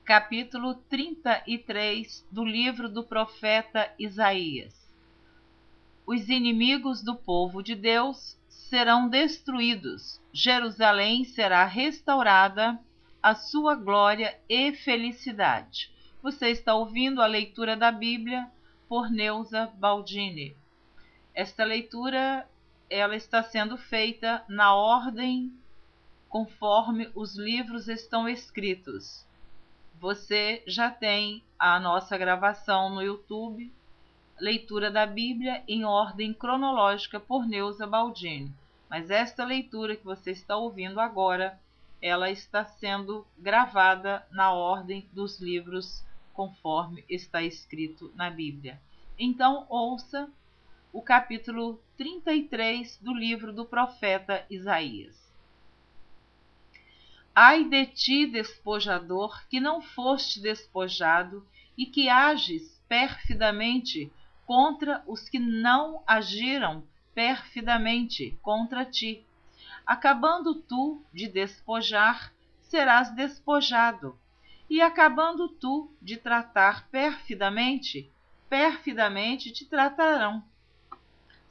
capítulo 33 do livro do profeta Isaías. Os inimigos do povo de Deus serão destruídos, Jerusalém será restaurada, a sua glória e felicidade. Você está ouvindo a leitura da Bíblia por Neuza Baldini. Esta leitura ela está sendo feita na ordem conforme os livros estão escritos. Você já tem a nossa gravação no YouTube, leitura da Bíblia em ordem cronológica por Neuza Baldini. Mas esta leitura que você está ouvindo agora, ela está sendo gravada na ordem dos livros conforme está escrito na Bíblia. Então, ouça o capítulo 33 do livro do profeta Isaías. Ai de ti, despojador, que não foste despojado e que ages perfidamente contra os que não agiram perfidamente contra ti. Acabando tu de despojar, serás despojado, e acabando tu de tratar perfidamente, perfidamente te tratarão.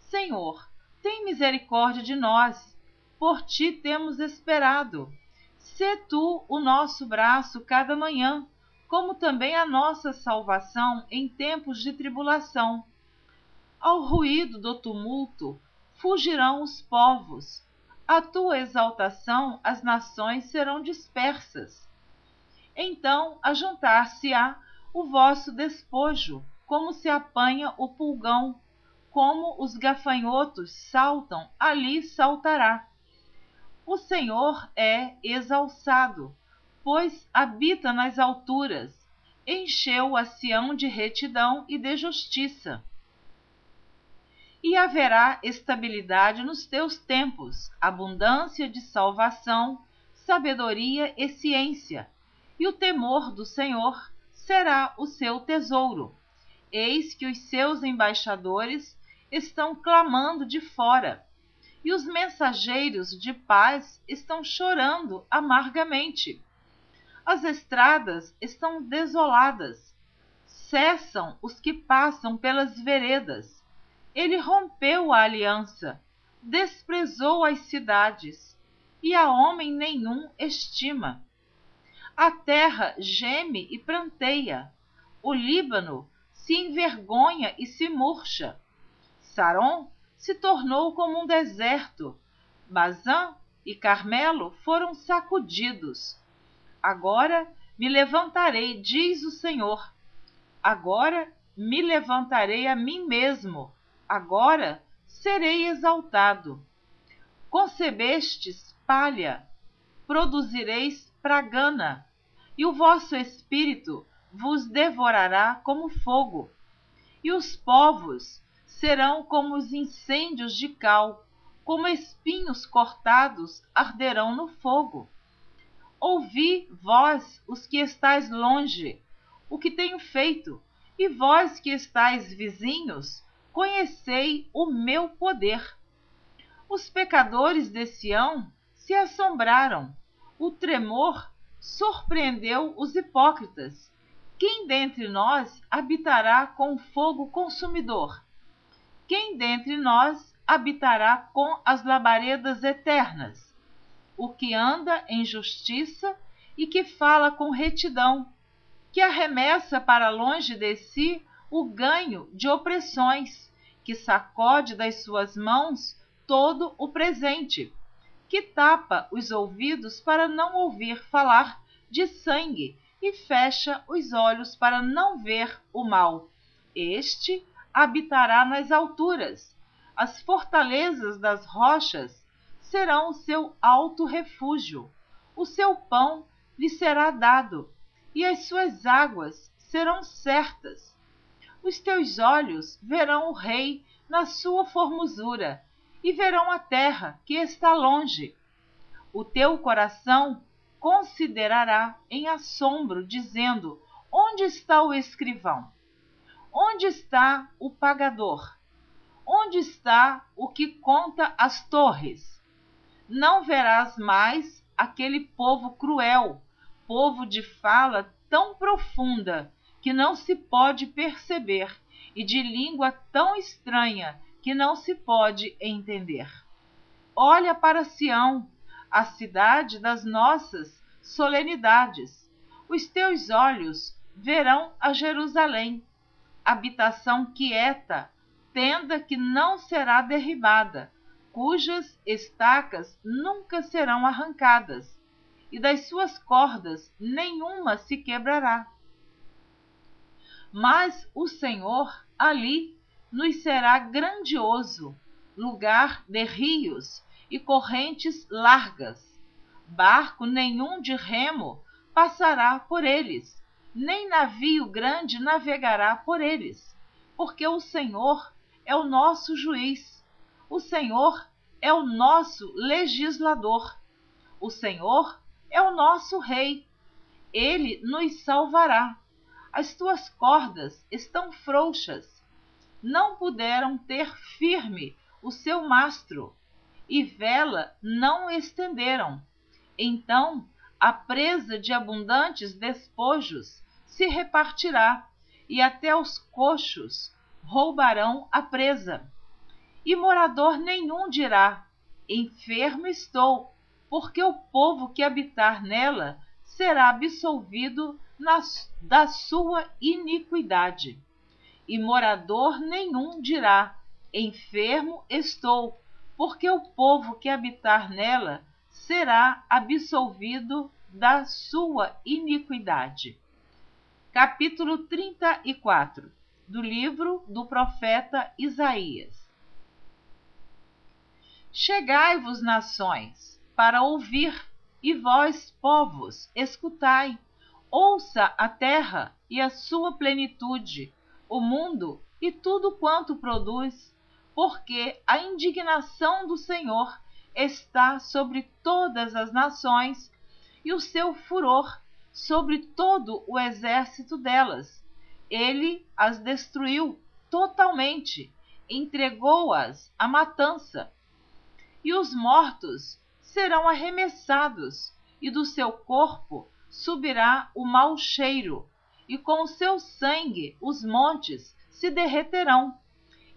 Senhor, tem misericórdia de nós, por ti temos esperado. Sê tu o nosso braço cada manhã, como também a nossa salvação em tempos de tribulação. Ao ruído do tumulto fugirão os povos, à tua exaltação as nações serão dispersas. Então ajuntar-se-á o vosso despojo, como se apanha o pulgão, como os gafanhotos saltam, ali saltará. O Senhor é exalçado, pois habita nas alturas, encheu a Sião de retidão e de justiça. E haverá estabilidade nos teus tempos, abundância de salvação, sabedoria e ciência, e o temor do Senhor será o seu tesouro. Eis que os seus embaixadores estão clamando de fora, e os mensageiros de paz estão chorando amargamente. As estradas estão desoladas, cessam os que passam pelas veredas. Ele rompeu a aliança, desprezou as cidades, e a homem nenhum estima. A terra geme e pranteia, o Líbano se envergonha e se murcha. Saron se tornou como um deserto. Bazã e Carmelo foram sacudidos. Agora me levantarei, diz o Senhor. Agora me levantarei a mim mesmo. Agora serei exaltado. Concebestes palha, produzireis pragana, e o vosso espírito vos devorará como fogo. E os povos serão como os incêndios de cal, como espinhos cortados arderão no fogo. Ouvi, vós, os que estáis longe, o que tenho feito, e vós que estáis vizinhos, conhecei o meu poder. Os pecadores de Sião se assombraram, o tremor surpreendeu os hipócritas. Quem dentre nós habitará com fogo consumidor? Quem dentre nós habitará com as labaredas eternas? O que anda em justiça e que fala com retidão, que arremessa para longe de si o ganho de opressões, que sacode das suas mãos todo o presente, que tapa os ouvidos para não ouvir falar de sangue e fecha os olhos para não ver o mal. Este habitará nas alturas, as fortalezas das rochas serão o seu alto refúgio, o seu pão lhe será dado, e as suas águas serão certas. Os teus olhos verão o rei na sua formosura, e verão a terra que está longe. O teu coração considerará em assombro, dizendo: onde está o escrivão? Onde está o pagador? Onde está o que conta as torres? Não verás mais aquele povo cruel, povo de fala tão profunda que não se pode perceber, e de língua tão estranha que não se pode entender. Olha para Sião, a cidade das nossas solenidades. Os teus olhos verão a Jerusalém, habitação quieta, tenda que não será derribada, cujas estacas nunca serão arrancadas, e das suas cordas nenhuma se quebrará. Mas o Senhor ali nos será grandioso, lugar de rios e correntes largas. Barco nenhum de remo passará por eles, nem navio grande navegará por eles, porque o Senhor é o nosso juiz, o Senhor é o nosso legislador, o Senhor é o nosso rei. Ele nos salvará. As tuas cordas estão frouxas, não puderam ter firme o seu mastro, e vela não estenderam. Então a presa de abundantes despojos se repartirá, e até os coxos roubarão a presa. E morador nenhum dirá: enfermo estou, porque o povo que habitar nela será absolvido da sua iniquidade. E morador nenhum dirá: enfermo estou, porque o povo que habitar nela será absolvido da sua iniquidade. Capítulo 34 do livro do profeta Isaías. Chegai-vos, nações, para ouvir, e vós, povos, escutai. Ouça a terra e a sua plenitude, o mundo e tudo quanto produz, porque a indignação do Senhor está sobre todas as nações, e o seu furor sobre todo o exército delas. Ele as destruiu totalmente, entregou-as à matança. E os mortos serão arremessados, e do seu corpo subirá o mau cheiro, e com o seu sangue os montes se derreterão,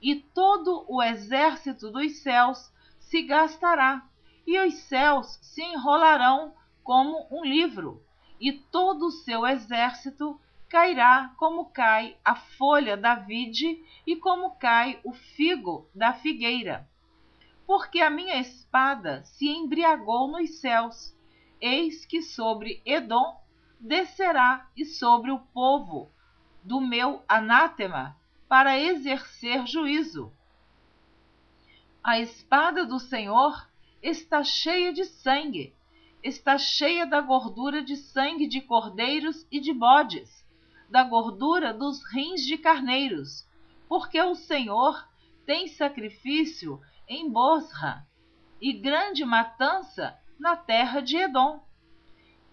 e todo o exército dos céus se gastará, e os céus se enrolarão como um livro, e todo o seu exército cairá como cai a folha da vide e como cai o figo da figueira. Porque a minha espada se embriagou nos céus, eis que sobre Edom descerá, e sobre o povo do meu anátema, para exercer juízo. A espada do Senhor está cheia de sangue, está cheia da gordura de sangue de cordeiros e de bodes, da gordura dos rins de carneiros, porque o Senhor tem sacrifício em Bosra, e grande matança na terra de Edom.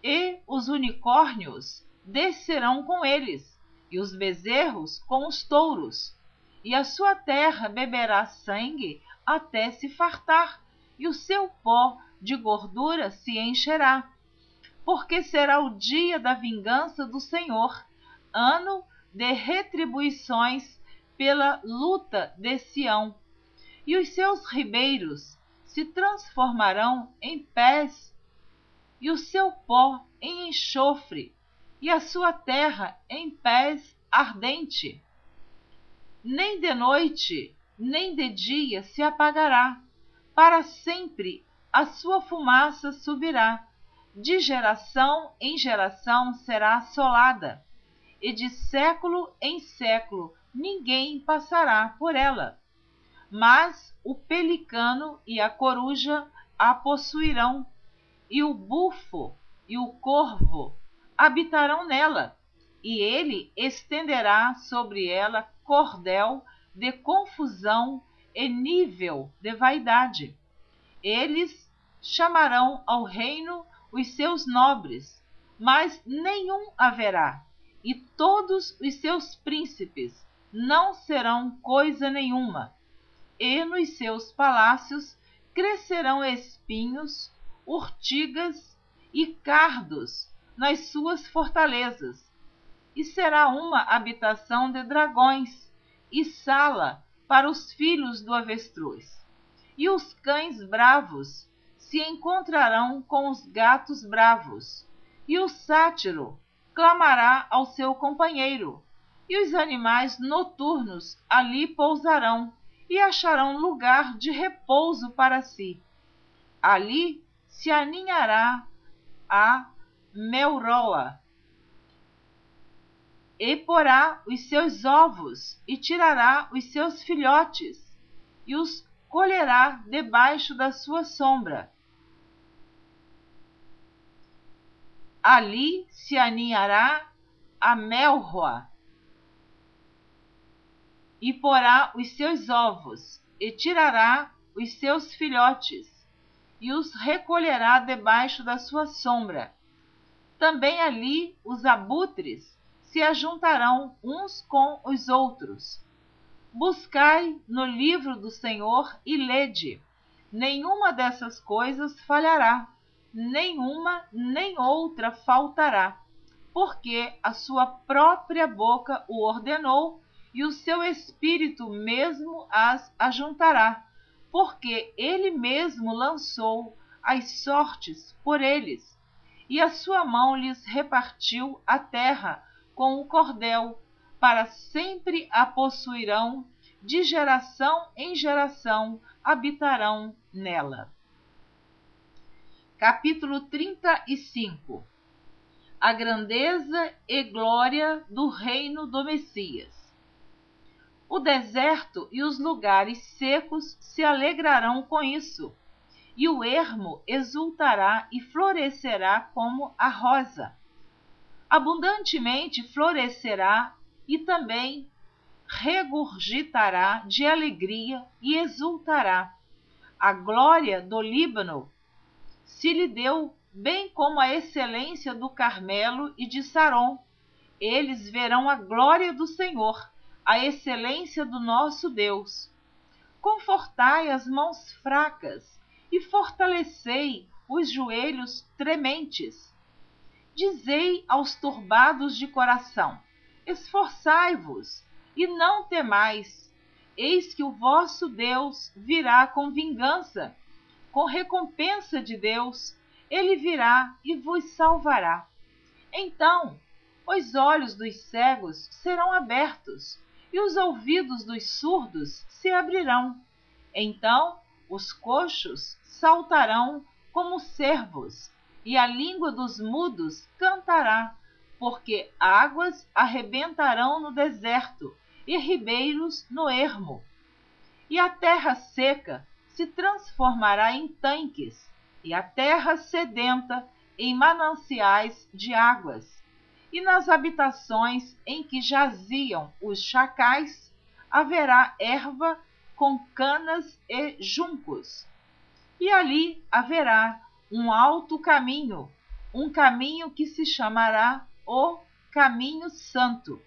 E os unicórnios descerão com eles, e os bezerros com os touros, e a sua terra beberá sangue até se fartar, e o seu pó de gordura se encherá. Porque será o dia da vingança do Senhor, ano de retribuições pela luta de Sião. E os seus ribeiros se transformarão em pés, e o seu pó em enxofre, e a sua terra em pés ardente. Nem de noite, nem de dia se apagará, para sempre a sua fumaça subirá, de geração em geração será assolada, e de século em século ninguém passará por ela. Mas o pelicano e a coruja a possuirão, e o bufo e o corvo habitarão nela, e ele estenderá sobre ela cordel de confusão e nível de vaidade. Eles chamarão ao reino os seus nobres, mas nenhum haverá, e todos os seus príncipes não serão coisa nenhuma. E nos seus palácios crescerão espinhos, urtigas e cardos nas suas fortalezas, e será uma habitação de dragões, e sala para os filhos do avestruz. E os cães bravos se encontrarão com os gatos bravos, e o sátiro clamará ao seu companheiro, e os animais noturnos ali pousarão, e acharão lugar de repouso para si. Ali se aninhará a meuroa, e porá os seus ovos, e tirará os seus filhotes, e os colherá debaixo da sua sombra. Ali se aninhará a melroa, e porá os seus ovos, e tirará os seus filhotes, e os recolherá debaixo da sua sombra. Também ali os abutres se ajuntarão uns com os outros. Buscai no livro do Senhor e lede. Nenhuma dessas coisas falhará, nenhuma nem outra faltará, porque a sua própria boca o ordenou, e o seu espírito mesmo as ajuntará, porque ele mesmo lançou as sortes por eles, e a sua mão lhes repartiu a terra com o cordel, para sempre a possuirão, de geração em geração habitarão nela. Capítulo 35. A grandeza e glória do reino do Messias. O deserto e os lugares secos se alegrarão com isso, e o ermo exultará e florescerá como a rosa. Abundantemente florescerá e também regurgitará de alegria e exultará. A glória do Líbano se lhe deu, bem como a excelência do Carmelo e de Saron. Eles verão a glória do Senhor, a excelência do nosso Deus. Confortai as mãos fracas e fortalecei os joelhos trementes. Dizei aos turbados de coração: esforçai-vos e não temais. Eis que o vosso Deus virá com vingança, com recompensa de Deus, ele virá e vos salvará. Então, os olhos dos cegos serão abertos, e os ouvidos dos surdos se abrirão. Então, os coxos saltarão como cervos, e a língua dos mudos cantará, porque águas arrebentarão no deserto, e ribeiros no ermo. E a terra seca se transformará em tanques, e a terra sedenta em mananciais de águas. E nas habitações em que jaziam os chacais, haverá erva com canas e juncos. E ali haverá um alto caminho, um caminho que se chamará o Caminho Santo.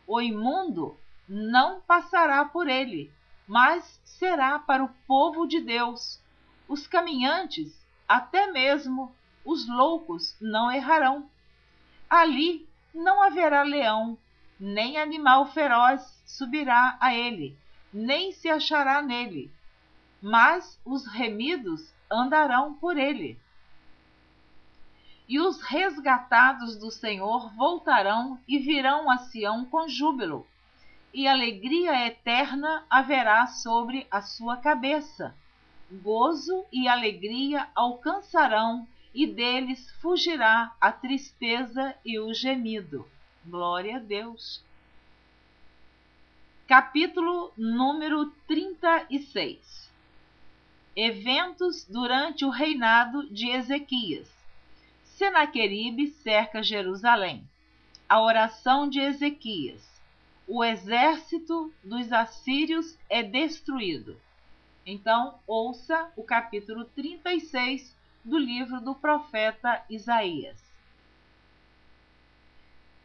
O imundo não passará por ele, mas será para o povo de Deus. Os caminhantes, até mesmo os loucos, não errarão. Ali não haverá leão, nem animal feroz subirá a ele, nem se achará nele, mas os remidos andarão por ele. E os resgatados do Senhor voltarão e virão a Sião com júbilo, e alegria eterna haverá sobre a sua cabeça. Gozo e alegria alcançarão, e deles fugirá a tristeza e o gemido. Glória a Deus. Capítulo número 36. Eventos durante o reinado de Ezequias. Senaqueribe cerca Jerusalém. A oração de Ezequias. O exército dos assírios é destruído. Então, ouça o capítulo 36 do livro do profeta Isaías.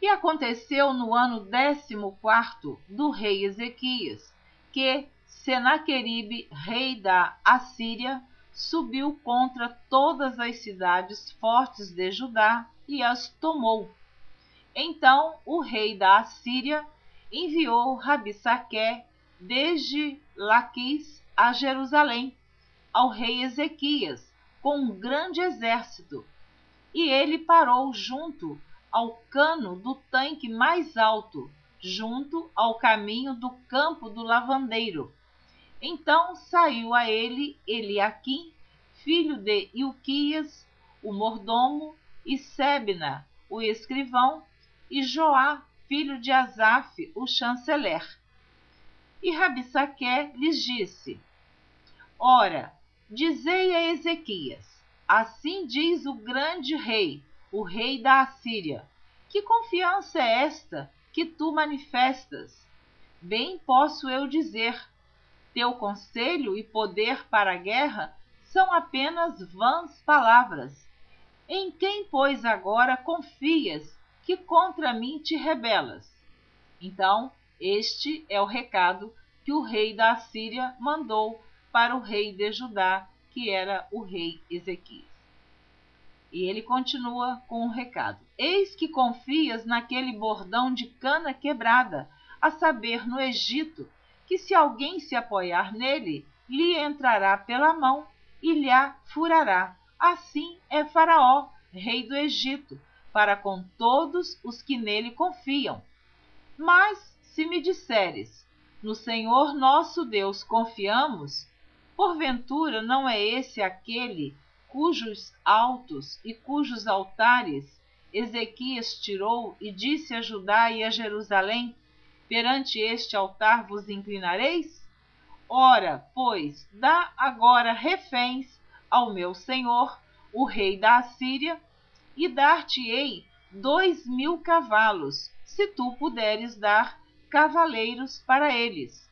E aconteceu no ano 14º do rei Ezequias, que Senaqueribe, rei da Assíria, subiu contra todas as cidades fortes de Judá e as tomou. Então o rei da Assíria enviou Rabissaque desde Laquis a Jerusalém, ao rei Ezequias, com um grande exército, e ele parou junto ao cano do tanque mais alto, junto ao caminho do campo do lavandeiro. Então saiu a ele Eliaquim, filho de Ilquias, o mordomo, e Sebna, o escrivão, e Joá, filho de Asaf, o chanceler. E Rabissaque lhes disse: Ora, dizei a Ezequias: assim diz o grande rei, o rei da Assíria: que confiança é esta que tu manifestas? Bem posso eu dizer: teu conselho e poder para a guerra são apenas vãs palavras. Em quem, pois, agora confias que contra mim te rebelas? Então, este é o recado que o rei da Assíria mandou para o rei de Judá, que era o rei Ezequias. E ele continua com o recado: eis que confias naquele bordão de cana quebrada, a saber, no Egito, que se alguém se apoiar nele, lhe entrará pela mão e lhe furará. Assim é Faraó, rei do Egito, para com todos os que nele confiam. Mas se me disseres: no Senhor nosso Deus confiamos, porventura não é esse aquele cujos altos e cujos altares Ezequias tirou e disse a Judá e a Jerusalém: perante este altar vos inclinareis? Ora, pois, dá agora reféns ao meu senhor, o rei da Assíria, e dar-te-ei 2.000 cavalos, se tu puderes dar cavaleiros para eles.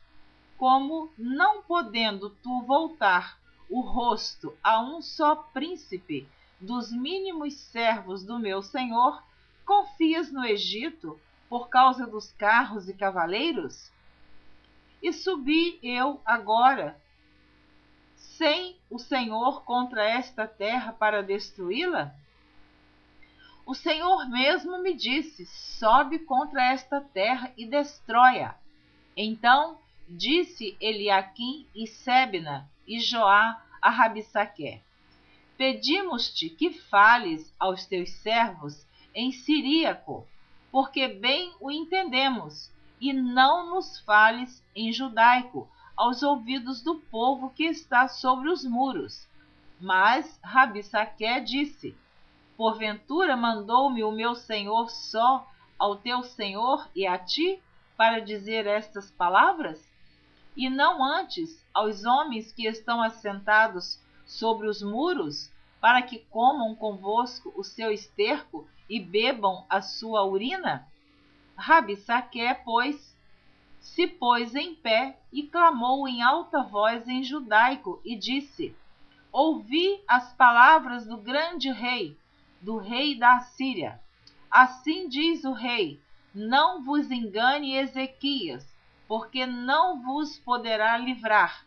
Como, não podendo tu voltar o rosto a um só príncipe dos mínimos servos do meu senhor, confias no Egito por causa dos carros e cavaleiros? E subi eu agora sem o Senhor contra esta terra para destruí-la? O Senhor mesmo me disse: sobe contra esta terra e destrói-a. Então disse Eliaquim e Sebna e Joá a Rabissaque: pedimos-te que fales aos teus servos em siríaco, porque bem o entendemos, e não nos fales em judaico aos ouvidos do povo que está sobre os muros. Mas Rabissaque disse: porventura mandou-me o meu senhor só ao teu senhor e a ti para dizer estas palavras? E não antes aos homens que estão assentados sobre os muros, para que comam convosco o seu esterco e bebam a sua urina? Rabissaque, pois, se pôs em pé e clamou em alta voz em judaico e disse: ouvi as palavras do grande rei, do rei da Assíria. Assim diz o rei: não vos engane Ezequias, porque não vos poderá livrar.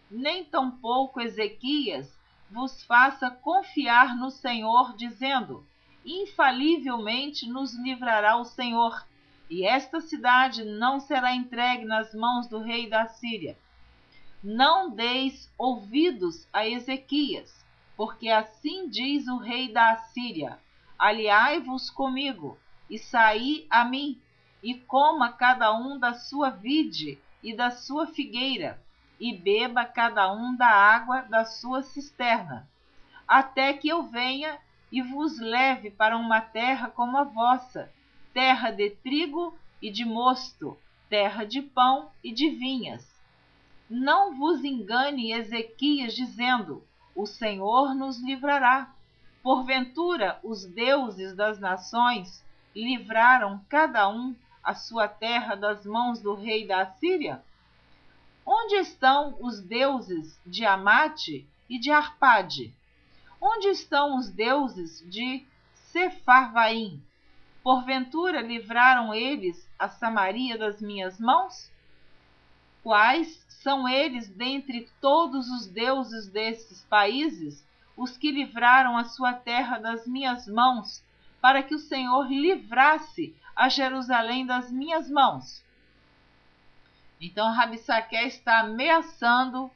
Nem tampouco Ezequias vos faça confiar no Senhor, dizendo: infalivelmente nos livrará o Senhor, e esta cidade não será entregue nas mãos do rei da Síria. Não deis ouvidos a Ezequias, porque assim diz o rei da Assíria: aliai-vos comigo, e saí a mim, e coma cada um da sua vide e da sua figueira, e beba cada um da água da sua cisterna, até que eu venha e vos leve para uma terra como a vossa, terra de trigo e de mosto, terra de pão e de vinhas. Não vos engane Ezequias, dizendo: o Senhor nos livrará. Porventura os deuses das nações livraram cada um a sua terra das mãos do rei da Assíria? Onde estão os deuses de Amate e de Arpade? Onde estão os deuses de Sepharvaim? Porventura livraram eles a Samaria das minhas mãos? Quais são eles dentre todos os deuses desses países, os que livraram a sua terra das minhas mãos, para que o Senhor livrasse a Jerusalém das minhas mãos. Então Rabsaque está ameaçando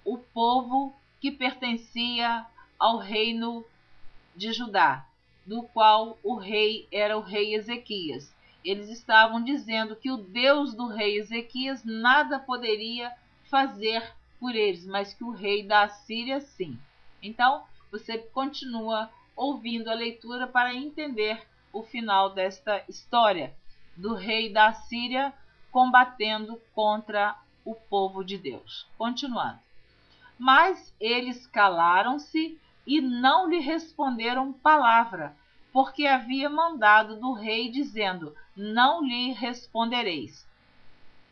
o povo que pertencia ao reino de Judá, do qual o rei era o rei Ezequias. Eles estavam dizendo que o Deus do rei Ezequias nada poderia fazer por eles, mas que o rei da Assíria sim. Então, você continua ouvindo a leitura para entender o final desta história do rei da Assíria combatendo contra o povo de Deus. Continuando. Mas eles calaram-se e não lhe responderam palavra, porque havia mandado do rei, dizendo: não lhe respondereis.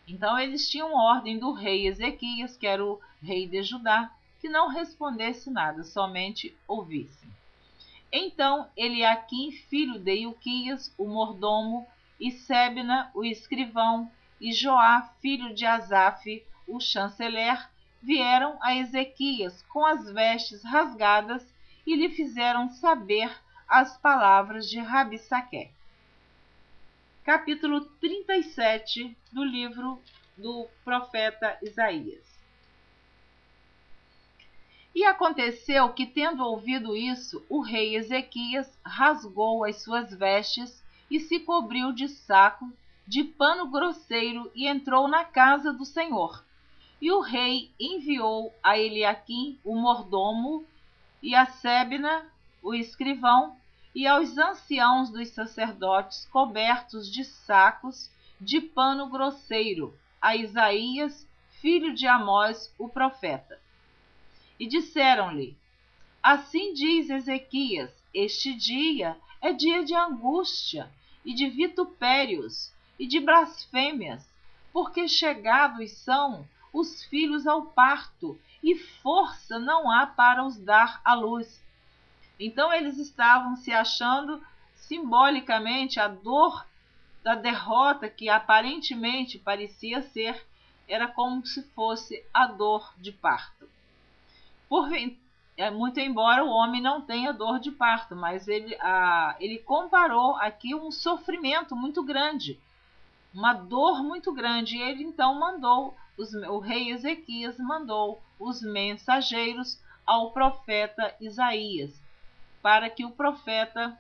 Então eles tinham ordem do rei Ezequias, que era o rei de Judá, que não respondesse nada, somente ouvisse. Então Eliaquim, filho de Ilquias, o mordomo, e Sebna, o escrivão, e Joá, filho de Asaf, o chanceler, vieram a Ezequias com as vestes rasgadas e lhe fizeram saber as palavras de Rabsaque. Capítulo 37 do livro do profeta Isaías. E aconteceu que, tendo ouvido isso, o rei Ezequias rasgou as suas vestes e se cobriu de saco, de pano grosseiro, e entrou na casa do Senhor. E o rei enviou a Eliaquim, o mordomo, e a Sebna, o escrivão, e aos anciãos dos sacerdotes, cobertos de sacos de pano grosseiro, a Isaías, filho de Amós, o profeta. E disseram-lhe: assim diz Ezequias, este dia é dia de angústia, e de vitupérios, e de blasfêmias, porque chegados são os filhos ao parto, e força não há para os dar à luz. Então eles estavam se achando simbolicamente a dor da derrota, que aparentemente parecia ser, era como se fosse a dor de parto. Muito embora o homem não tenha dor de parto, mas ele comparou aqui um sofrimento muito grande, uma dor muito grande, e ele então mandou, o rei Ezequias mandou os mensageiros ao profeta Isaías, para que o profeta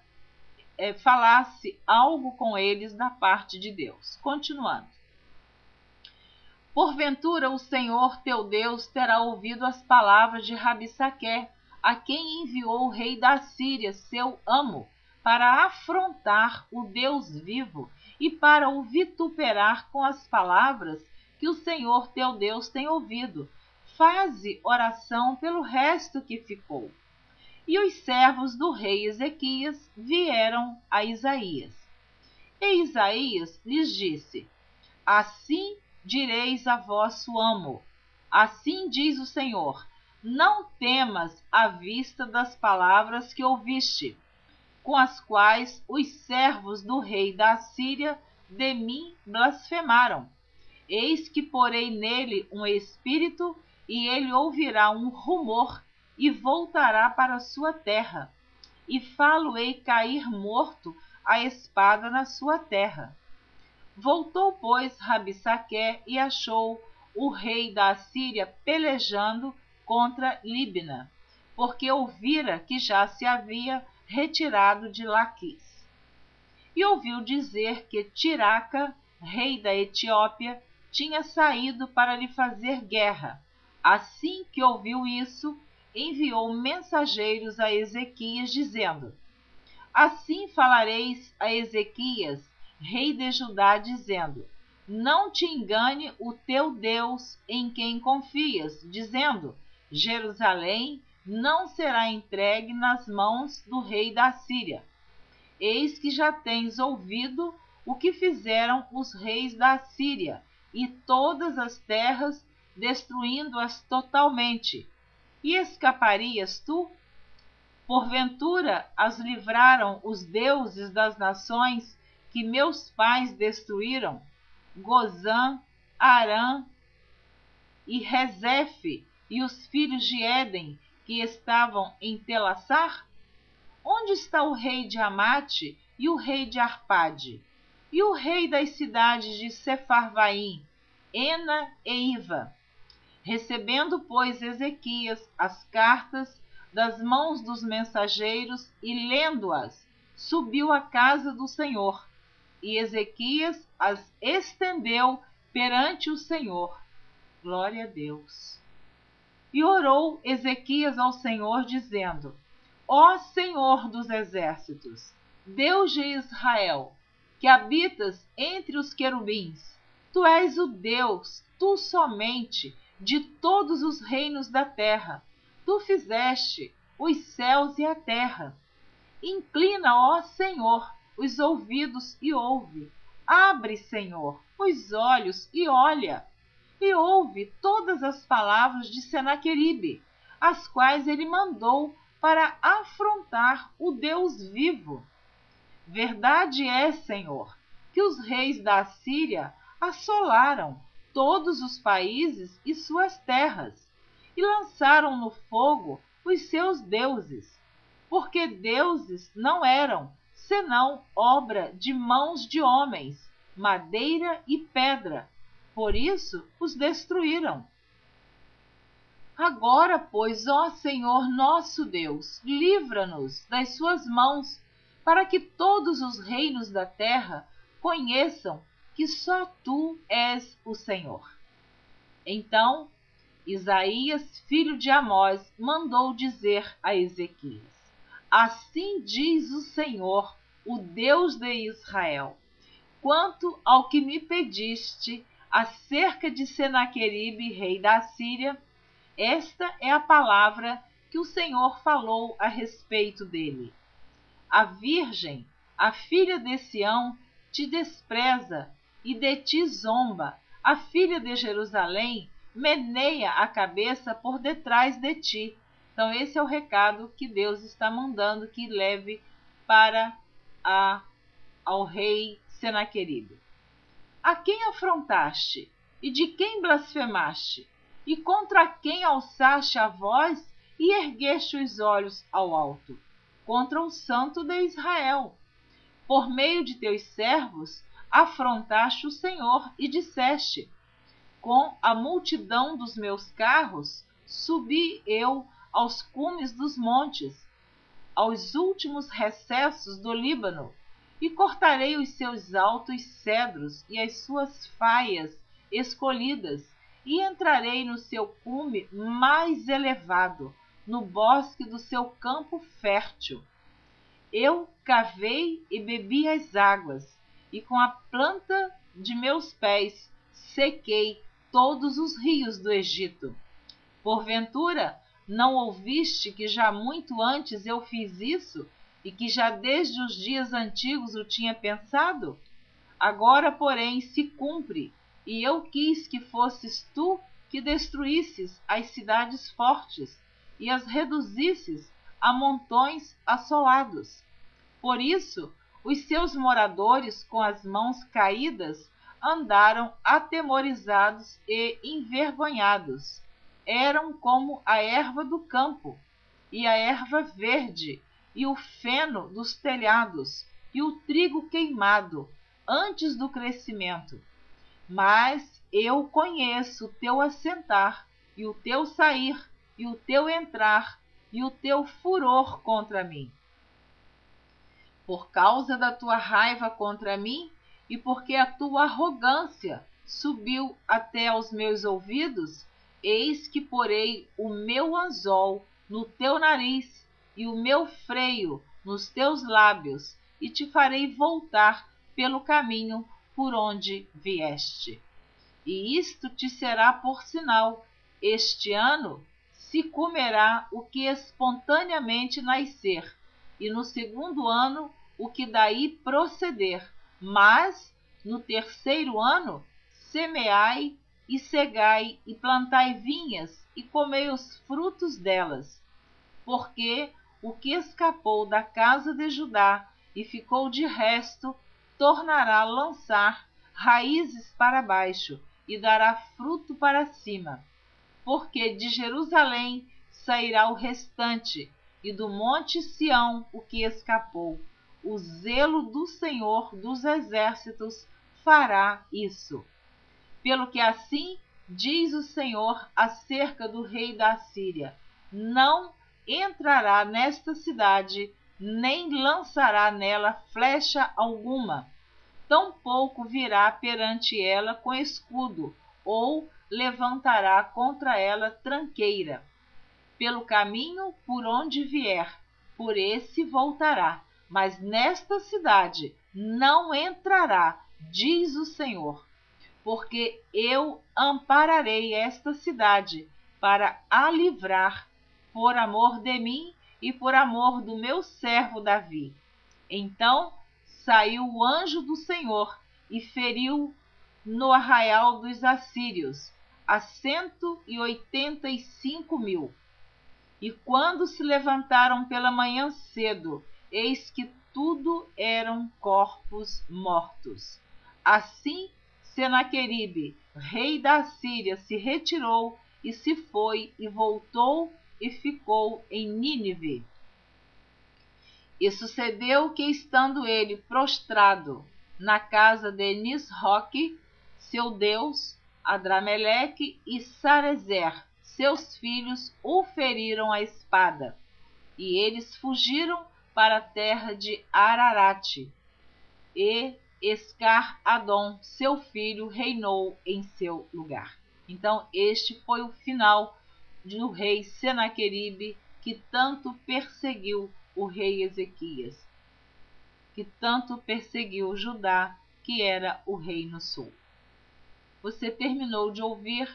falasse algo com eles da parte de Deus. Continuando. Porventura o Senhor teu Deus terá ouvido as palavras de Rabsaque, a quem enviou o rei da Síria, seu amo, para afrontar o Deus vivo e para o vituperar com as palavras que o Senhor teu Deus tem ouvido. Faze oração pelo resto que ficou. E os servos do rei Ezequias vieram a Isaías. E Isaías lhes disse: assim direis a vosso amo, assim diz o Senhor: não temas à vista das palavras que ouviste, com as quais os servos do rei da Assíria de mim blasfemaram. Eis que porei nele um espírito, e ele ouvirá um rumor, e voltará para sua terra, e fá-lo-ei cair morto a espada na sua terra. Voltou, pois, Rabsaque e achou o rei da Assíria pelejando contra Líbina, porque ouvira que já se havia retirado de Laquis. E ouviu dizer que Tiraca, rei da Etiópia, tinha saído para lhe fazer guerra. Assim que ouviu isso, enviou mensageiros a Ezequias, dizendo: assim falareis a Ezequias, rei de Judá, dizendo: não te engane o teu Deus em quem confias, dizendo: Jerusalém não será entregue nas mãos do rei da Síria. Eis que já tens ouvido o que fizeram os reis da Síria, e todas as terras, destruindo-as totalmente. E escaparias tu? Porventura as livraram os deuses das nações que meus pais destruíram, Gozã, Arã e Rezefe, e os filhos de Éden que estavam em Telassar? Onde está o rei de Amate e o rei de Arpade? E o rei das cidades de Sefarvaim, Ena e Iva? Recebendo, pois, Ezequias as cartas das mãos dos mensageiros e lendo-as, subiu à casa do Senhor. E Ezequias as estendeu perante o Senhor. Glória a Deus. E orou Ezequias ao Senhor, dizendo: Ó Senhor dos exércitos, Deus de Israel, que habitas entre os querubins, tu és o Deus, tu somente, de todos os reinos da terra. Tu fizeste os céus e a terra. Inclina, ó Senhor, os ouvidos e ouve. Abre, Senhor, os olhos e olha. E ouve todas as palavras de Senaqueribe, as quais ele mandou para afrontar o Deus vivo. Verdade é, Senhor, que os reis da Assíria assolaram todos os países e suas terras, e lançaram no fogo os seus deuses, porque deuses não eram, senão obra de mãos de homens, madeira e pedra. Por isso os destruíram. Agora, pois, ó Senhor nosso Deus, livra-nos das suas mãos, para que todos os reinos da terra conheçam que só tu és o Senhor. Então, Isaías, filho de Amós, mandou dizer a Ezequias: Assim diz o Senhor, o Deus de Israel, quanto ao que me pediste acerca de Senaqueribe, rei da Assíria, esta é a palavra que o Senhor falou a respeito dele. A virgem, a filha de Sião, te despreza e de ti zomba. A filha de Jerusalém meneia a cabeça por detrás de ti. Então esse é o recado que Deus está mandando que leve para ao rei Senaqueribe. A quem afrontaste? E de quem blasfemaste? E contra quem alçaste a voz e ergueste os olhos ao alto? Contra o Santo de Israel. Por meio de teus servos afrontaste o Senhor e disseste: Com a multidão dos meus carros subi eu aos cumes dos montes, aos últimos recessos do Líbano, e cortarei os seus altos cedros e as suas faias escolhidas, e entrarei no seu cume mais elevado, no bosque do seu campo fértil. Eu cavei e bebi as águas, e com a planta de meus pés sequei todos os rios do Egito. Porventura, não ouviste que já muito antes eu fiz isso, e que já desde os dias antigos o tinha pensado? Agora, porém, se cumpre, e eu quis que fosses tu que destruísses as cidades fortes e as reduzisses a montões assolados. Por isso, os seus moradores, com as mãos caídas, andaram atemorizados e envergonhados. Eram como a erva do campo, e a erva verde, e o feno dos telhados, e o trigo queimado, antes do crescimento. Mas eu conheço o teu assentar, e o teu sair, e o teu entrar, e o teu furor contra mim. Por causa da tua raiva contra mim, e porque a tua arrogância subiu até aos meus ouvidos, eis que porei o meu anzol no teu nariz e o meu freio nos teus lábios, e te farei voltar pelo caminho por onde vieste. E isto te será por sinal: este ano se comerá o que espontaneamente nascer, e no segundo ano o que daí proceder, mas no terceiro ano semeai e cegai e plantai vinhas e comei os frutos delas, porque o que escapou da casa de Judá e ficou de resto tornará a lançar raízes para baixo e dará fruto para cima, porque de Jerusalém sairá o restante, e do monte Sião o que escapou. O zelo do Senhor dos exércitos fará isso. Pelo que assim diz o Senhor acerca do rei da Assíria: não entrará nesta cidade, nem lançará nela flecha alguma, tampouco virá perante ela com escudo, ou levantará contra ela tranqueira. Pelo caminho por onde vier, por esse voltará, mas nesta cidade não entrará, diz o Senhor, porque eu ampararei esta cidade para a livrar, por amor de mim e por amor do meu servo Davi. Então saiu o anjo do Senhor e feriu no arraial dos assírios a 185.000. E quando se levantaram pela manhã cedo, eis que tudo eram corpos mortos. Assim Senaqueribe, rei da Assíria, se retirou e se foi e voltou e ficou em Nínive. E sucedeu que, estando ele prostrado na casa de Nisroque, seu deus, Adrameleque e Sarezer, seus filhos, o feriram à espada, e eles fugiram para a terra de Ararate, e Escar-Adom, seu filho, reinou em seu lugar. Então, este foi o final do rei Senaqueribe, que tanto perseguiu o rei Ezequias, que tanto perseguiu Judá, que era o reino sul. Você terminou de ouvir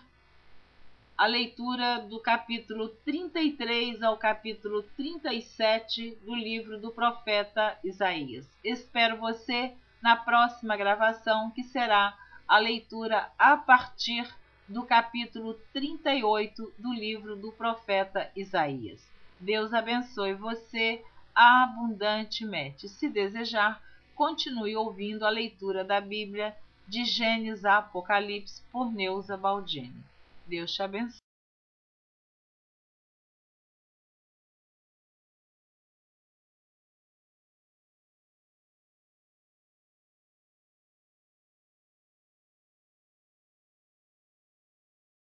a leitura do capítulo 33 ao capítulo 37 do livro do profeta Isaías. Espero você na próxima gravação, que será a leitura a partir do capítulo 38 do livro do profeta Isaías. Deus abençoe você abundantemente. Se desejar, continue ouvindo a leitura da Bíblia de Gênesis a Apocalipse por Neuza Baldini. Deus te abençoe.